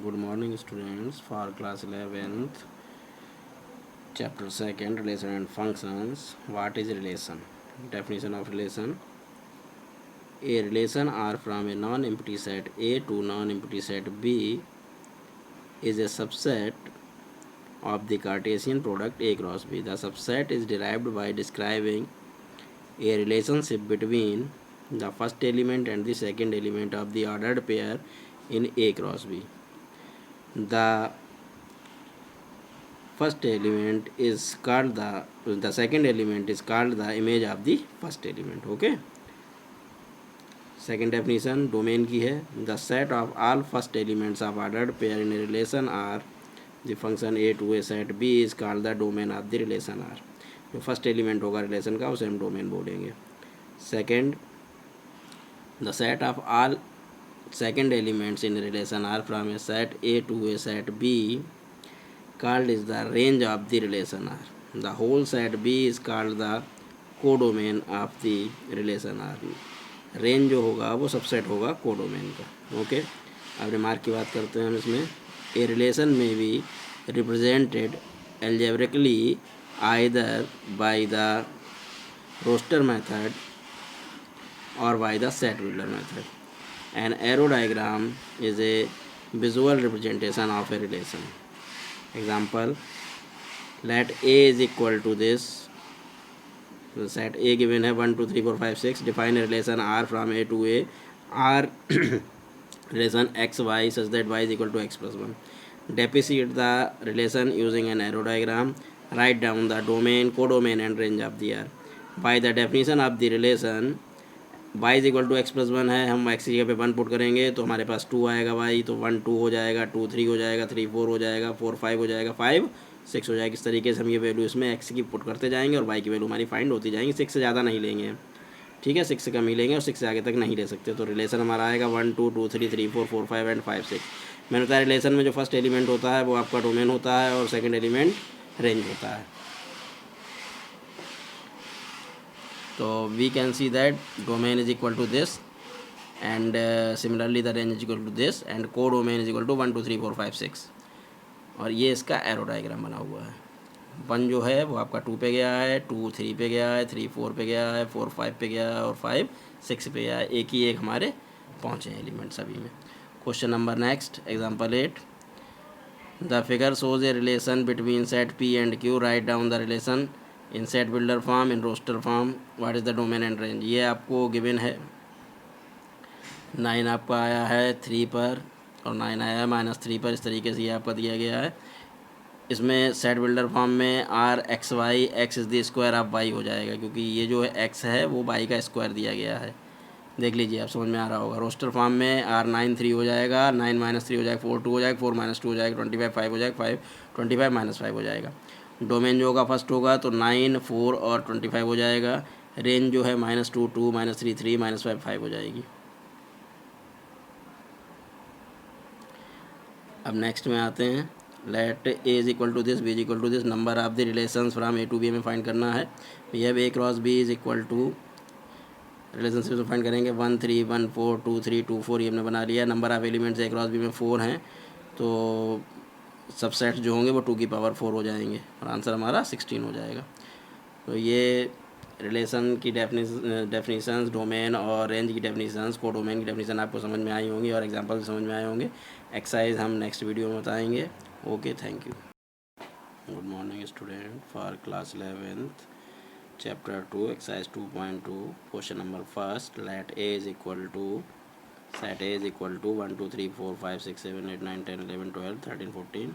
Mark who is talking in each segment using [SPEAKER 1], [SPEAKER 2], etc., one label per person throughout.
[SPEAKER 1] Good morning, students. For class 11th, chapter 2nd, relation and functions. What is relation? Definition of relation. A relation R from a non-empty set A to non-empty set B is a subset of the Cartesian product A cross B. The subset is derived by describing a relationship between the first element and the second element of the ordered pair in A cross B. The first element is called the second element is called the image of the first element. Okay, second definition domain की है the set of all first elements of ordered pair in a relation R, the function A to a set B is called the domain of the relation R. जो first element होगा relation का उसे हम domain बोलेंगे. Second, the set of all second elements in relation R from a set A to a set B called is the range of the relation R. The whole set B is called the codomain of the relation R. Range जो होगा वो subset होगा codomain का. Okay, अब remark की बात करते हैं हम इसमें. ए रिलेशन में be represented algebraically either by the roster method or by the set builder method. An arrow diagram is a visual representation of a relation. Example, let A is equal to this. So set A given है 1 2 3 4 5 6. Define a relation R from A to A. R relation x y such that y is equal to x plus 1. Depict the relation using an arrow diagram. Write down the domain, codomain and range of the R. By the definition of the relation, y is equal to x plus 1 है. हम x की जगह पे 1 put करेंगे तो हमारे पास 2 आएगा y, तो 1 2 हो जाएगा, 2 3 हो जाएगा, 3 4 हो जाएगा, 4 5 हो जाएगा, 5 6 हो जाएगा. इस तरीके से हम ये वैल्यू इसमें x की पुट करते जाएंगे और y की वैल्यू हमारी फाइंड होती जाएंगी. 6 से ज़्यादा नहीं लेंगे, ठीक है, 6 से कम ही लेंगे और 6 से आगे तक नहीं ले सकते. तो रिलेशन हमारा आएगा 1 2 2 3 3 4 4 5 एंड 5 6. मैंने बताया रिलेशन में जो फर्स्ट एलिमेंट होता है वो आपका डोमेन होता है और सेकेंड एलिमेंट रेंज होता है. तो we can see that domain is equal to this and similarly the range is equal to this and codomain is equal to 1 2 3 4 5 6. और ये इसका एरो डायग्राम बना हुआ है. 1 जो है वो आपका 2 पे गया है, 2 3 पे गया है, 3 4 पे गया है, 4 5 पे गया है और 5 6 पे गया है. एक ही एक हमारे पहुँचे हैं एलिमेंट सभी में. Question number next, example 8. The figure shows a relation between set P and Q. Right down the relation in set builder form, in roster form. What is the domain and range. ये आपको given है. 9 आपका आया है 3 पर और 9 आया है -3 पर. इस तरीके से ये आपका दिया गया है. इसमें सेट बिल्डर फॉर्म में R x y x is the square of y हो जाएगा, क्योंकि ये जो है एक्स है वो वाई का स्क्वायर दिया गया है. देख लीजिए, आप समझ में आ रहा होगा. रोस्टर फॉर्म में आर 9 3 हो जाएगा, 9 -3 हो जाएगा, 4 2 हो जाएगा, 4 -2 हो जाएगा, 25 5 हो जाएगा, 5 25 -5 हो जाएगा. डोमेन जो होगा फर्स्ट होगा तो 9 4 और 25 हो जाएगा. रेंज जो है -2 2 -3 3 -5 5 हो जाएगी. अब नेक्स्ट में आते हैं. Let A is equal to this, B is equal to this. Number of the relations from A to B में फाइंड करना है. We have A cross B is equal to, relationship find करेंगे 1 3 1 4 2 3 2 4. ये हमने बना लिया. Number of elements A cross B में 4 हैं, तो सबसेट जो होंगे वो 2 की पावर 4 हो जाएंगे और आंसर हमारा 16 हो जाएगा. तो ये रिलेशन की डेफिनेशंस, डोमेन और रेंज की डेफिनेशंस, कोडोमेन की डेफिनेशन आपको समझ में आई होंगी और एग्जांपल समझ में आए होंगे. एक्सरसाइज हम नेक्स्ट वीडियो में बताएंगे. Okay, thank you. Good morning student. For class 11th, chapter 2, exercise 2.2, question number first. Let A is equal to, set A is equal to 1 2 3 4 5 6 7 8 9 10 11 12 13 14.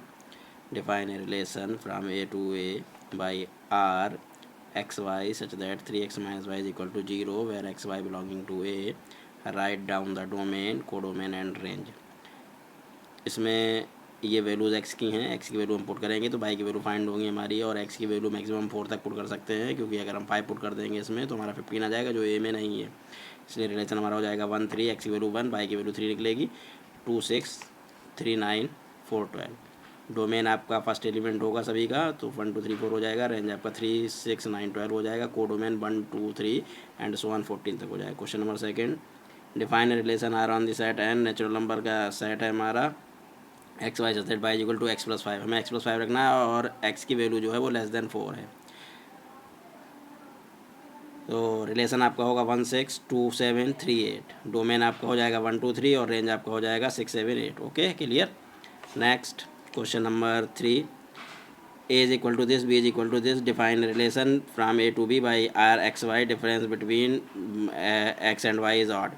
[SPEAKER 1] Define a relation from A to A by R xy such that 3x minus y is equal to 0 where xy belonging to a. write down the domain, codomain and range. इसमें ये values x की हैं. x की value हम put करेंगे तो y की value find होंगी हमारी, और x की वैल्यू मैक्सिमम 4 तक पुट कर सकते हैं, क्योंकि अगर हम 5 पुट कर देंगे इसमें तो हमारा 15 आ जाएगा जो a में नहीं है. इसलिए रिलेशन हमारा हो जाएगा 1 3. x की वैल्यू 1, y की वैल्यू 3 निकलेगी. 2 6 3 9 4 12. डोमेन आपका फर्स्ट एलिमेंट होगा सभी का, तो 1 2 3 4 हो जाएगा. रेंज आपका 3 6 9 12 हो जाएगा. कोडोमेन 1 2 3 एंड सो ऑन 14 तक हो जाएगा. Question number second. Define relation R on the set N. Natural number का सेट है हमारा x y such that y is equal to x plus 5, हमें एक्स प्लस 5 रखना है और एक्स की वैल्यू जो है वो लेस देन 4 है। तो रिलेशन आपका होगा 1 6 2 7 3 8, डोमेन आपका हो जाएगा 1 2 3 और रेंज आपका हो जाएगा 6 7 8। Okay clear. Next question number 3, A is equal to this, B is equal to this, define relation from A to B by R x y, difference between x and y is odd,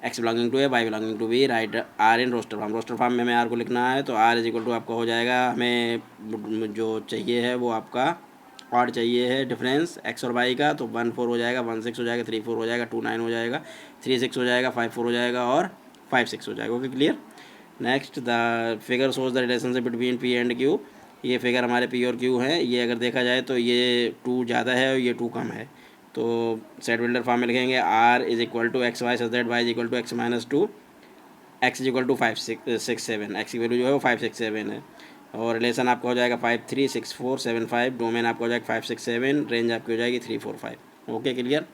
[SPEAKER 1] x belonging to A y belonging to B, write R in roster form. Roster form में हमें are को लिखना है, तो are is equal to आपका हो जाएगा, हमें जो चाहिए है वो आपका ऑड चाहिए है डिफरेंस एक्स और वाई का, तो 1 4 हो जाएगा, 1 6 हो जाएगा, 3 4 हो जाएगा, 2 9 हो जाएगा, 3 6 हो जाएगा, 5 4 हो जाएगा और 5 6 हो जाएगा। Okay clear. Next the figure shows the relationship between P and Q, ये फिगर हमारे पी और क्यू हैं, ये अगर देखा जाए तो ये 2 ज़्यादा है और ये 2 कम है। तो सेट बिल्डर फॉर्म में लिखेंगे R is equal to x y such that y is equal to x minus 2, x is equal to 5 6 7, x की वैल्यू जो है वो 5 6 7 है, और रिलेशन आपका हो जाएगा 5 3 6 4 7 5, डोमेन आपका हो जाएगा 5 6 7, रेंज आपकी हो जाएगी 3 4 5। Okay clear.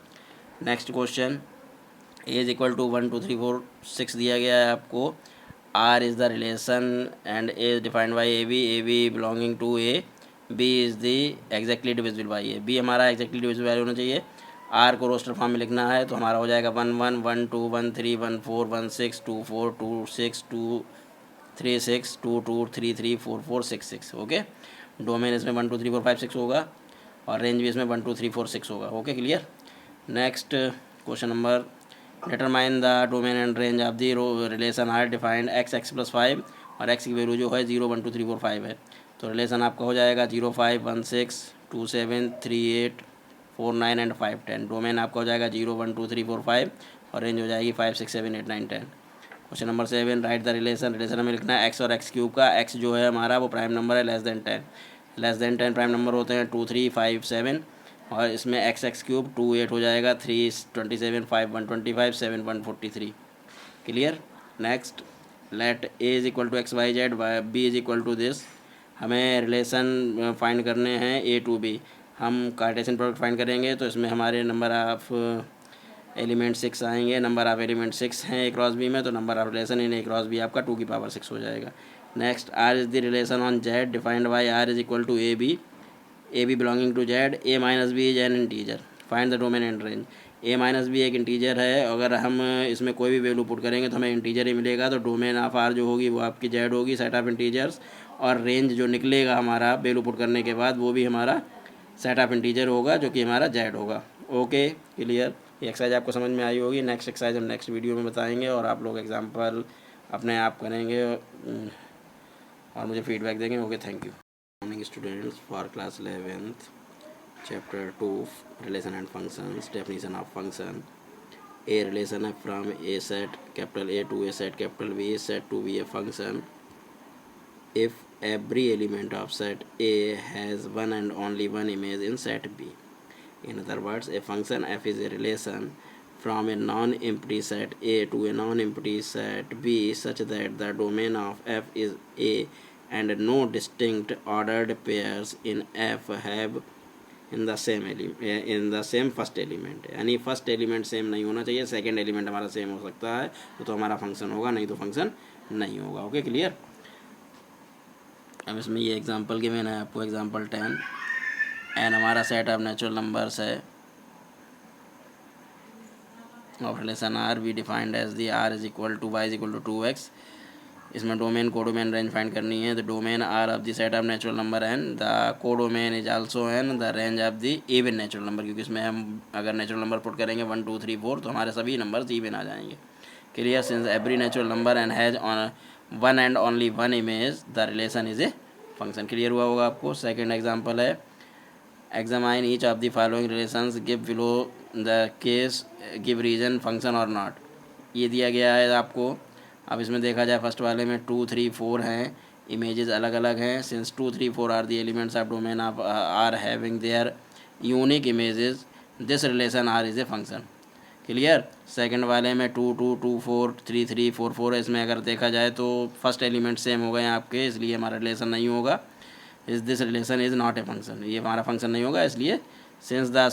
[SPEAKER 1] Next question, A is equal to 1 2 3 4 6 दिया गया है आपको, R is the relation and A is defined by a b belonging to A, b is the exactly divisible by a, b हमारा exactly divisible होना चाहिए। Are को roster form में लिखना है, तो हमारा हो जाएगा 1 1 1 2 1 3 1 4 1 6 2 4 2 6 2 3 6 2 2 3 3 4 4 6 6। ओके, डोमेन इसमें 1 2 3 4 5 6 होगा और रेंज भी इसमें 1 2 3 4 6 होगा। Okay clear. Next question number, determine the domain and range of the relation R defined x x plus 5, और एक्स की वैल्यू जो है 0 1 2 3 4 5 है, तो रिलेशन आपका हो जाएगा 0 5 1 6 2 7 3 8 4 9 एंड 5 10, डोमेन आपका हो जाएगा 0 1 2 3 4 5 और रेंज हो जाएगी 5 6 7 8 9 10। Question number 7, right the relation, relation हमें लिखना है एक्स और एक्स क्यूब का, एक्स जो है हमारा वो प्राइम नंबर है, less than 10, less than 10 prime number होते हैं 2 3 5 7, और इसमें एक्स एक्स क्यूब 2 8 हो जाएगा, 3 27 5 125 7 143। Clear. Next, let A is equal to x y z, B is equal to this, हमें रिलेशन फाइंड करने हैं ए टू बी, हम कार्टेशियन प्रोडक्ट फाइंड करेंगे, तो इसमें हमारे नंबर ऑफ एलिमेंट 6 आएंगे, नंबर ऑफ एलिमेंट 6 हैं ए क्रॉस बी में, तो number of relation in A cross B आपका 2 की पावर 6 हो जाएगा। Next, R is the relation on Z defined by R is equal to A b belonging to Z, a minus b is an integer, find the domain and range. A minus b एक integer है, अगर हम इसमें कोई भी value put करेंगे तो हमें इंटीजर ही मिलेगा, तो डोमेन ऑफ आर जो होगी वो आपकी जेड होगी, सेट ऑफ इंटीजर्स, और रेंज जो निकलेगा हमारा वैल्यू पुट करने के बाद वो भी हमारा सेट ऑफ इंटीजर होगा जो कि हमारा जेड होगा। Okay clear. ये एक्सरसाइज आपको समझ में आई होगी। नेक्स्ट एक्सरसाइज हम नेक्स्ट वीडियो में बताएंगे और आप लोग एग्जाम्पल अपने आप करेंगे और मुझे फीडबैक देंगे। Okay thank you. Morning students, for class 11th chapter 2 relation and functions, definition of function. A relation f from a set capital A to a set capital B is said to be a function if every element of set A has one and only one image in set B. In other words, a function f is a relation from a non-empty set A to a non-empty set B such that the domain of f is A and no distinct ordered pairs in f have in the same first element, यानी first element same नहीं होना चाहिए, second element हमारा same हो सकता है तो हमारा फंक्शन होगा, नहीं तो फंक्शन नहीं होगा। Okay clear. अब इसमें ये एग्जांपल गिवन है आपको, एग्जांपल 10, एन हमारा सेट ऑफ नेचुरल नंबर्स है of relation R we defined as the R is equal to y is equal to 2x, इसमें डोमेन कोडोमेन रेंज फाइंड करनी है। The domain R of the set of natural number N, the codomain is also N, the range of the even natural number, क्योंकि इसमें हम अगर natural number put करेंगे 1 2 3 4 तो हमारे सभी नंबर्स इवन आ जाएंगे। Clear. Since every natural number and has on one and only one image the relation is a function. Clear हुआ होगा आपको। सेकेंड एग्जाम्पल है, examine each of the following relations, give below the case, give reason function और not, ये दिया गया है आपको। अब इसमें देखा जाए फर्स्ट वाले में 2 3 4 हैं, इमेजेस अलग अलग हैं। Since 2 3 4 are the elements of domain of R having their unique images, this relation R is a function. Clear. Second वाले में 2 2 2 4 3 3 4 4, इसमें अगर देखा जाए तो फर्स्ट एलिमेंट सेम हो गए आपके, इसलिए हमारा रिलेशन नहीं होगा। Is this relation is not a function, ये हमारा फंक्शन नहीं होगा, इसलिए since the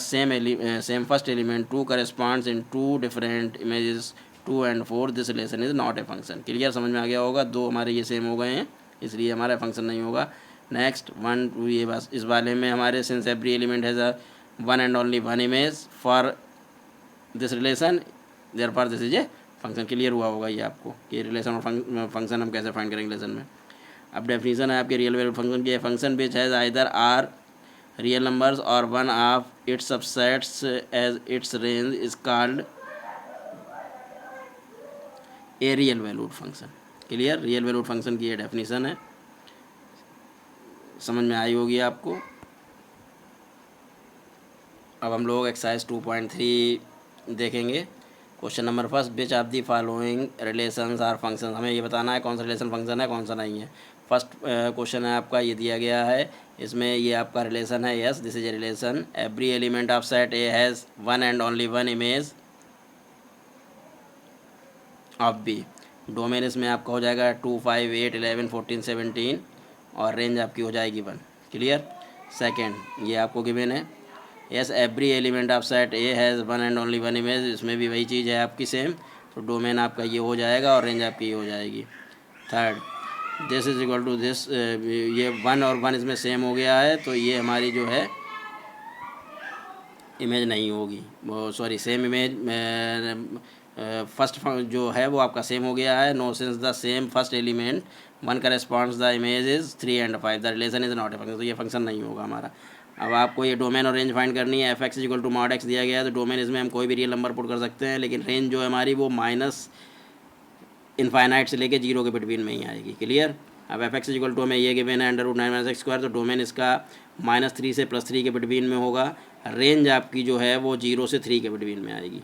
[SPEAKER 1] same first element 2 corresponds in 2 different images 2 and 4 this relation is not a function. Clear, समझ में आ गया होगा। दो हमारे ये सेम हो गए हैं इसलिए हमारा फंक्शन नहीं होगा। नेक्स्ट 1 2 ये बस इस वाले में हमारे since every element has a one and only one image for this relation therefore this is a function. Clear हुआ होगा ये आपको कि रिलेशन और फंक्शन हम कैसे फाइंड करेंगे रिलेशन में। अब डेफिनेशन है आपके रियल वैल्यूड फंक्शन की, function which has either R real numbers और one of its subsets as its range is called a real valued function. Clear, real valued function की ये डेफिनेशन है, समझ में आई होगी आपको। अब हम लोग एक्सरसाइज 2.3 देखेंगे। Question number first, which of the following relations are function. हमें ये बताना है कौन सा रिलेशन फंक्शन है कौन सा नहीं है। फर्स्ट क्वेश्चन है आपका, ये दिया गया है, इसमें ये आपका रिलेशन है yes this is a relation. Every element of set A has one and only one image of B. Domain इसमें आपका हो जाएगा 2 5 8 11 14 17 और रेंज आपकी हो जाएगी 1। क्लियर। सेकेंड ये आपको गिवन है yes every element of set A has one and only one image, इसमें भी वही चीज़ है आपकी सेम, तो डोमेन आपका ये हो जाएगा और रेंज आपकी ये हो जाएगी। Third this is equal to this, ये 1 और 1 इसमें सेम हो गया है तो ये हमारी जो है इमेज नहीं होगी, वो सॉरी सेम इमेज फर्स्ट जो है वो आपका सेम हो गया है। No since the same first element 1 corresponds the image is 3 and 5 the relation is not a function, तो ये फंक्शन नहीं होगा हमारा। अब आपको ये डोमेन और रेंज फाइंड करनी है। F x equal to mod x दिया गया है तो डोमेन इसमें हम कोई भी रियल नंबर पुट कर सकते हैं, लेकिन रेंज जो है हमारी वो माइनस इनफाइनाइट से लेके 0 के बिटवीन में ही आएगी। क्लियर। अब एफ एक्स इक्वल टू हमें ये गिवन है √9 - x², तो डोमेन इसका -3 से +3 के बिटवीन में होगा। रेंज आपकी जो है वो 0 से 3 के बिटवीन में आएगी।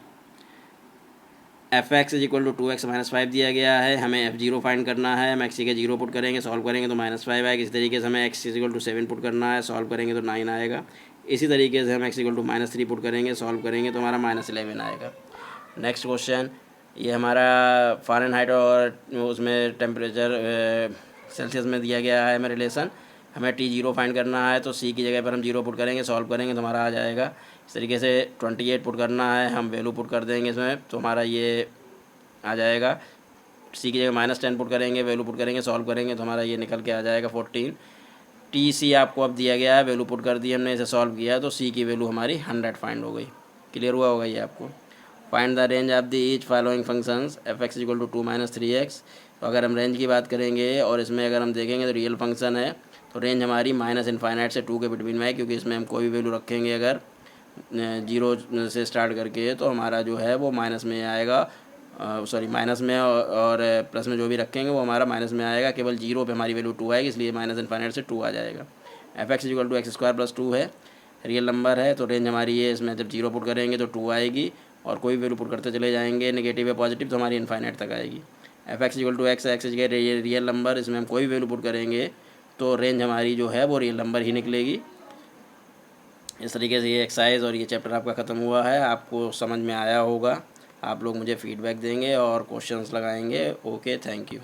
[SPEAKER 1] F x equal to 2x - 5 दिया गया है, हमें f0 फाइंड करना है। हम x के 0 पुट करेंगे, सॉल्व करेंगे तो -5 आएगा। इसी तरीके से हमें x इक्वल टू 7 पुट करना है, सॉल्व करेंगे तो 9 आएगा। इसी तरीके से हम x इक्वल टू -3 पुट करेंगे, सॉल्व करेंगे तो हमारा -11 आएगा। नेक्स्ट क्वेश्चन, ये हमारा फ़ारेनहाइट और उसमें टेम्परेचर सेल्सियस में दिया गया है हमें रिलेशन। हमें T0 फाइंड करना है तो C की जगह पर हम 0 पुट करेंगे, सॉल्व करेंगे तो हमारा आ जाएगा। इस तरीके से 28 पुट करना है, हम वैल्यू पुट कर देंगे इसमें तो हमारा ये आ जाएगा। C की जगह -10 पुट करेंगे, वैल्यू पुट करेंगे, सॉल्व करेंगे तो हमारा ये निकल के आ जाएगा 14। TC आपको अब दिया गया है, वैल्यू पुट कर दी हमने, इसे सॉल्व किया तो C की वैल्यू हमारी 100 फाइंड हो गई। क्लियर हुआ होगा ये आपको। Find the range of the each following functions f x equal to 2 - 3x। तो अगर हम रेंज की बात करेंगे और इसमें अगर हम देखेंगे तो रियल फंक्शन है तो रेंज हमारी -इनफाइनाइट से 2 के बिटवीन में है, क्योंकि इसमें हम कोई भी वैल्यू रखेंगे अगर 0 से स्टार्ट करके तो हमारा जो है वो माइनस में आएगा, सॉरी माइनस में और प्लस में जो भी रखेंगे वो हमारा माइनस में आएगा। केवल 0 पे हमारी वैल्यू 2 आएगी, इसलिए -इनफाइनाइट से 2 आ जाएगा। F x equal to x² + 2 है, रियल नंबर है तो रेंज हमारी ये इसमें जब 0 पुट करेंगे तो 2 आएगी और कोई वैल्यू पुट करते चले जाएंगे नेगेटिव या पॉजिटिव तो हमारी इनफाइनाइट तक आएगी। F x equal to x के रियल नंबर, इसमें हम कोई भी वैल्यू पुट करेंगे तो रेंज हमारी जो है वो रियल नंबर ही निकलेगी। इस तरीके से ये एक्सरसाइज और ये चैप्टर आपका ख़त्म हुआ है। आपको समझ में आया होगा, आप लोग मुझे फीडबैक देंगे और क्वेश्चंस लगाएंगे। Okay, thank you.